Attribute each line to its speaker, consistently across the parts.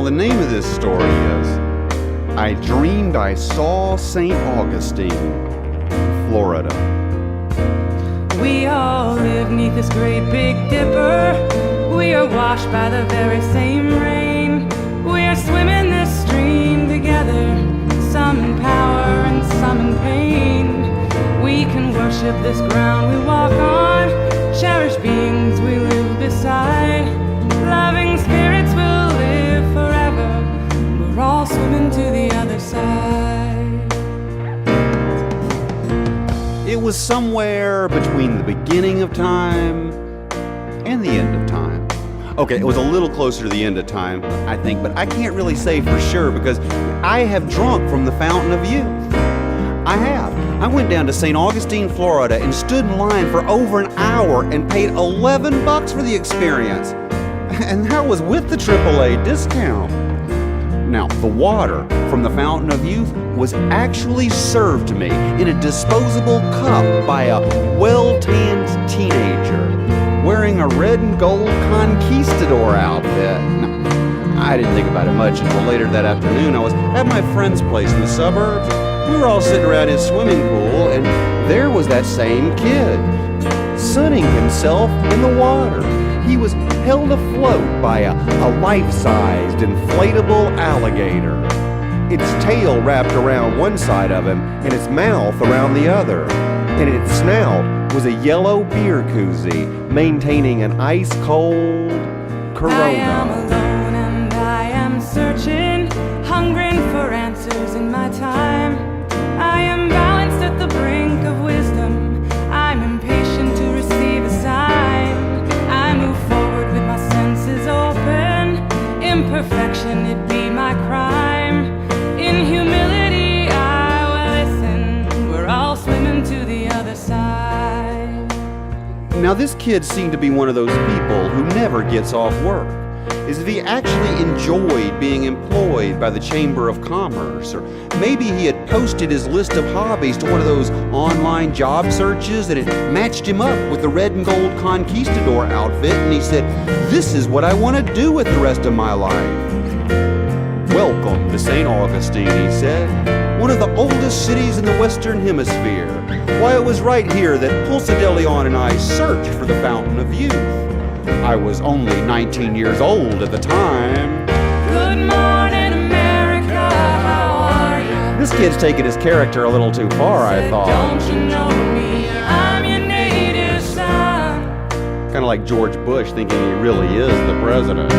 Speaker 1: the name of this story is I Dreamed I Saw St. Augustine, Florida.
Speaker 2: We all live neath this great big dipper. We are washed by the very same rain. We are swimming this stream together, some in power and some in pain. We can worship this ground we walk on, cherish beings we live beside. Loving spirits will live forever. We're all swimming to the other side.
Speaker 1: It was somewhere between the beginning of time and the end of time. Okay, it was a little closer to the end of time, I think, but I can't really say for sure because I have drunk from the fountain of youth. I have. I went down to St. Augustine, Florida and stood in line for over an hour and paid $11 for the experience. And that was with the AAA discount. Now, the water from the fountain of youth was actually served to me in a disposable cup by a well-tanned teenager wearing a red and gold conquistador outfit. Now, I didn't think about it much until later that afternoon. I was at my friend's place in the suburbs. We were all sitting around his swimming pool, and there was that same kid, sunning himself in the water. He was held afloat by a life-sized inflatable alligator. Its tail wrapped around one side of him and its mouth around the other. And its snout was a yellow beer koozie maintaining an ice-cold Corona.
Speaker 2: I am alone and I am searching, hungering for answers in my time. I am balanced at the brink of wisdom. I'm impatient to receive a sign. I move forward with my senses open. Imperfection, it be my crime. In humility, I will listen. We're all swimming to the other side.
Speaker 1: Now, this kid seemed to be one of those people who never gets off work, as if he actually enjoyed being employed by the Chamber of Commerce, or maybe he had posted his list of hobbies to one of those online job searches and it matched him up with the red and gold conquistador outfit, and he said, "This is what I want to do with the rest of my life." "Welcome to St. Augustine," he said, "one of the oldest cities in the Western Hemisphere. Why, it was right here that Pulse de Leon and I searched for the Fountain of Youth. I was only 19 years old at the time."
Speaker 2: Good morning, America, how are you?
Speaker 1: This kid's taking his character a little too far, I thought.
Speaker 2: Don't you know me? I'm your native son.
Speaker 1: Kind of like George Bush thinking he really is the president.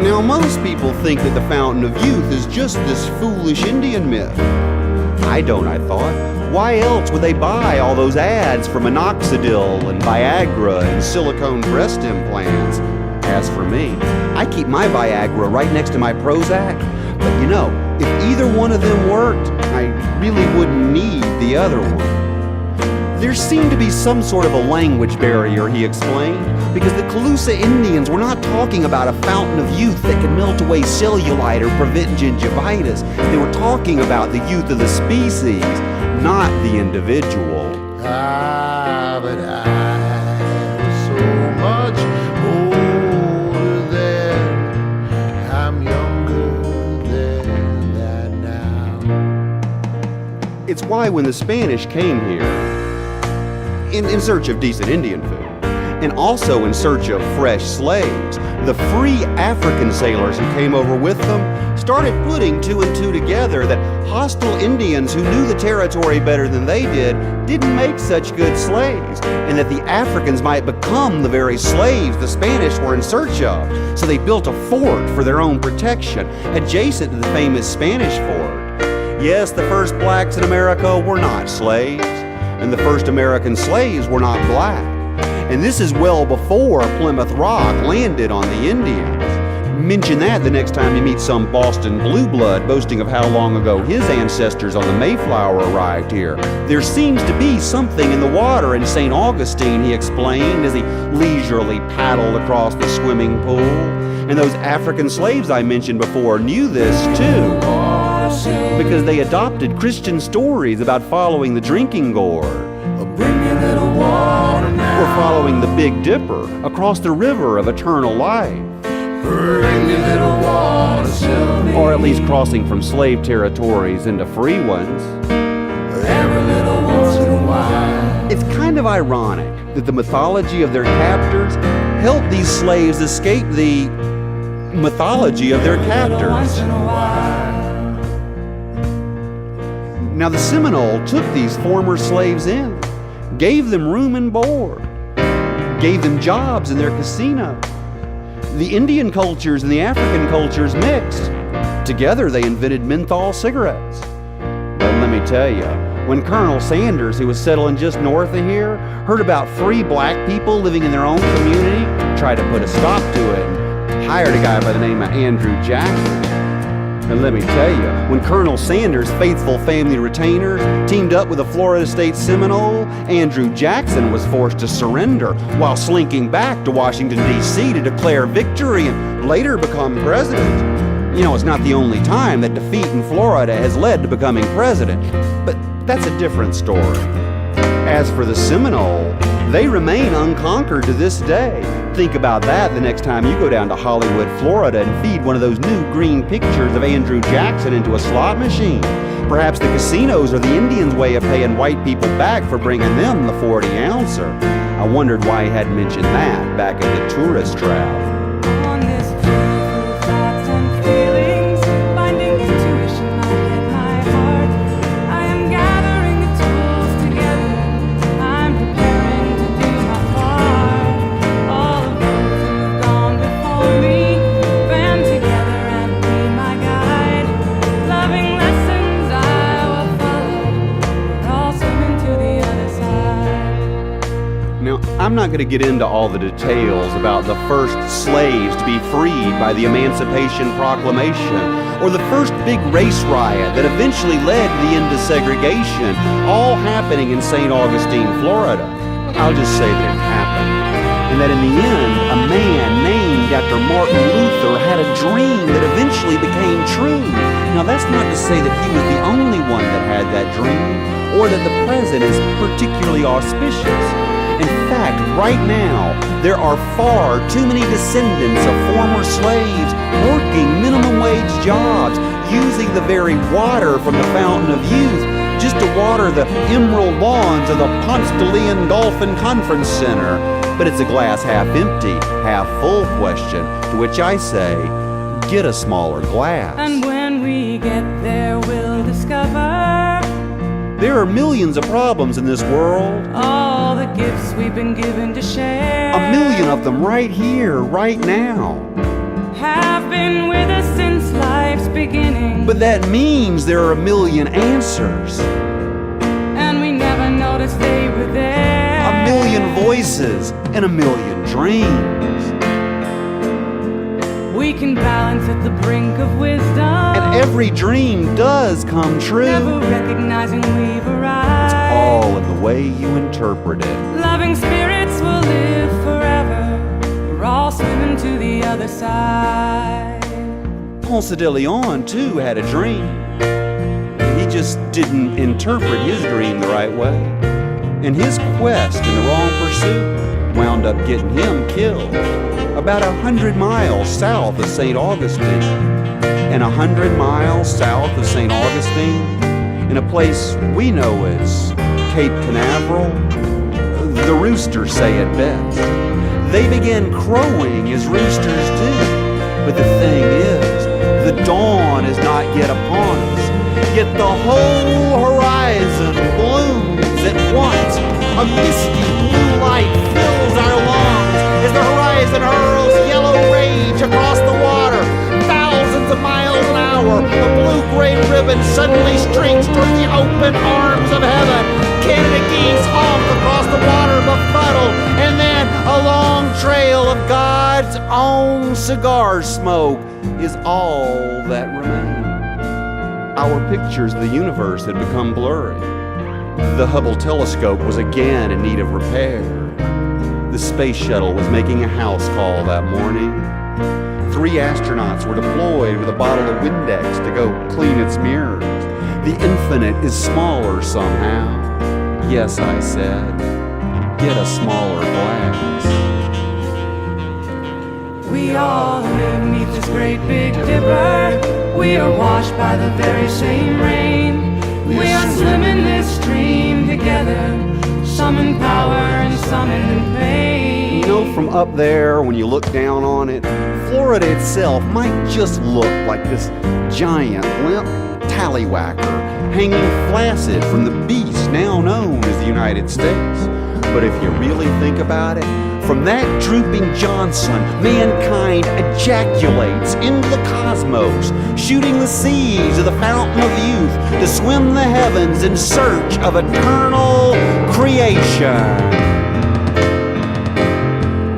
Speaker 1: Now, most people think that the Fountain of Youth is just this foolish Indian myth. I don't, I thought. Why else would they buy all those ads for minoxidil and Viagra and silicone breast implants? As for me, I keep my Viagra right next to my Prozac. But you know, if either one of them worked, I really wouldn't need the other one. There seemed to be some sort of a language barrier, he explained, because the Calusa Indians were not talking about a fountain of youth that could melt away cellulite or prevent gingivitis. They were talking about the youth of the species, not the individual.
Speaker 3: But I'm so much older then. I'm younger than that now.
Speaker 1: It's why when the Spanish came here, in search of decent Indian food, and also in search of fresh slaves, the free African sailors who came over with them started putting two and two together that hostile Indians who knew the territory better than they didn't make such good slaves, and that the Africans might become the very slaves the Spanish were in search of. So they built a fort for their own protection, adjacent to the famous Spanish fort. Yes, the first blacks in America were not slaves, and the first American slaves were not black. And this is well before Plymouth Rock landed on the Indians. Mention that the next time you meet some Boston blue blood boasting of how long ago his ancestors on the Mayflower arrived here. There seems to be something in the water in St. Augustine, he explained as he leisurely paddled across the swimming pool. And those African slaves I mentioned before knew this too, because they adopted Christian stories about following the drinking gourd,
Speaker 3: Bring me a little water now.
Speaker 1: or following the Big Dipper across the river of eternal life.
Speaker 3: Bring me little water, Sylvie.
Speaker 1: or at least crossing from slave territories into free ones.
Speaker 3: Every little once in a while.
Speaker 1: It's kind of ironic that the mythology of their captors helped these slaves escape the mythology of their captors.
Speaker 2: Once in a while.
Speaker 1: Now the Seminole took these former slaves in, gave them room and board, gave them jobs in their casino. The Indian cultures and the African cultures mixed. Together they invented menthol cigarettes. But let me tell you, when Colonel Sanders, who was settling just north of here, heard about free black people living in their own community, tried to put a stop to it and hired a guy by the name of Andrew Jackson. And let me tell you, when Colonel Sanders' faithful family retainers teamed up with a Florida State Seminole, Andrew Jackson was forced to surrender while slinking back to Washington, D.C. to declare victory and later become president. You know, it's not the only time that defeat in Florida has led to becoming president, but that's a different story. As for the Seminole, they remain unconquered to this day. Think about that the next time you go down to Hollywood, Florida, and feed one of those new green pictures of Andrew Jackson into a slot machine. Perhaps the casinos are the Indians' way of paying white people back for bringing them the 40-ouncer. I wondered why he hadn't mentioned that back at the tourist trap.
Speaker 2: On this journey full of thoughts and feelings, finding intuition, my head, my heart. I am gathering the tools together. I'm preparing to do my part. All of those who have gone before me, band together and be my guide. Loving lessons I will follow, but all swimming to the other side.
Speaker 1: Now, I'm not going to get into all the details about the first slaves to be freed by the Emancipation Proclamation, or the first big race riot that eventually led to the end of segregation, all happening in St. Augustine, Florida. I'll just say that it happened, and that in the end, a man named after Martin Luther had a dream that eventually became true. Now, that's not to say that he was the only one that had that dream, or that the present is particularly auspicious. In fact, right now, there are far too many descendants of former slaves working minimum wage jobs, using the very water from the fountain of youth just to water the emerald lawns of the Ponce de Leon Dolphin Conference Center. But it's a glass half empty, half full question, to which I say, get a smaller glass.
Speaker 2: And when we get there, we'll discover
Speaker 1: There are millions of problems in this world.
Speaker 2: all the gifts we've been given to share.
Speaker 1: A million of them right here, right now.
Speaker 2: Have been with us since life's beginning.
Speaker 1: But that means there are a million answers.
Speaker 2: And we never noticed they were there.
Speaker 1: A million voices and a million dreams.
Speaker 2: We can balance at the brink of wisdom.
Speaker 1: And every dream does come true.
Speaker 2: Never recognizing we've arrived.
Speaker 1: All in the way you interpret it.
Speaker 2: Loving spirits will live forever. We're all swimming to the other side.
Speaker 1: Ponce de Leon, too, had a dream. He just didn't interpret his dream the right way. And his quest in the wrong pursuit wound up getting him killed about 100 miles south of St. Augustine. And 100 miles south of St. Augustine, in a place we know as Cape Canaveral, the roosters say it best. They begin crowing as roosters do. But the thing is, the dawn is not yet upon us. Yet the whole horizon blooms at once. A misty blue light fills our lungs as the horizon hurls yellow rage across the water. Thousands of miles an hour, the blue-gray ribbon suddenly streaks towards the open arms of heaven. Canada geese honk across the water befuddled, and then a long trail of God's own cigar smoke is all that remains. Our pictures of the universe had become blurry. The Hubble telescope was again in need of repair. The space shuttle was making a house call that morning. 3 astronauts were deployed with a bottle of Windex to go clean its mirrors. The infinite is smaller somehow. Yes, I said, get a smaller glass.
Speaker 2: We all live live neath this great big dipper. We are washed by the very same rain. We are swimming this stream together, some in power and some in pain.
Speaker 1: You know, from up there, when you look down on it, Florida itself might just look like this giant limp tallywhacker hanging flaccid from the beast now known as the United States. But if you really think about it, from that drooping Johnson, mankind ejaculates into the cosmos, shooting the seas of the fountain of youth to swim the heavens in search of eternal creation.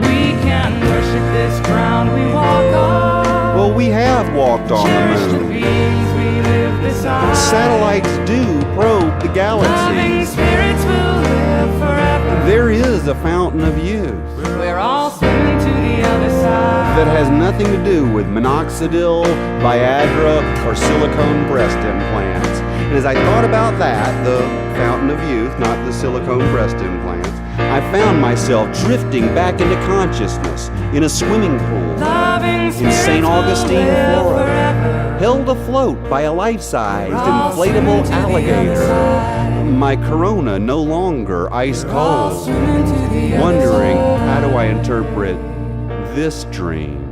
Speaker 2: We can worship this ground we walk on.
Speaker 1: Well, we have walked on the
Speaker 2: Cherish the
Speaker 1: moon.
Speaker 2: beings we live beside.
Speaker 1: Satellites do probe the
Speaker 2: Loving
Speaker 1: galaxy.
Speaker 2: spirits will live forever.
Speaker 1: There is a fountain of youth
Speaker 2: We're all swimming to the other side.
Speaker 1: that has nothing to do with minoxidil, Viagra, or silicone breast implants. And as I thought about that, the fountain of youth, not the silicone breast implants, I found myself drifting back into consciousness in a swimming pool
Speaker 2: Loving
Speaker 1: in
Speaker 2: spirits
Speaker 1: St.
Speaker 2: will
Speaker 1: Augustine,
Speaker 2: live
Speaker 1: Florida,
Speaker 2: forever.
Speaker 1: held afloat by a life-sized
Speaker 2: We're all swimming
Speaker 1: inflatable
Speaker 2: to the other
Speaker 1: alligator.
Speaker 2: side.
Speaker 1: My corona no longer ice
Speaker 2: We're all
Speaker 1: cold.
Speaker 2: swimming to the other
Speaker 1: Wondering,
Speaker 2: side.
Speaker 1: how do I interpret this dream?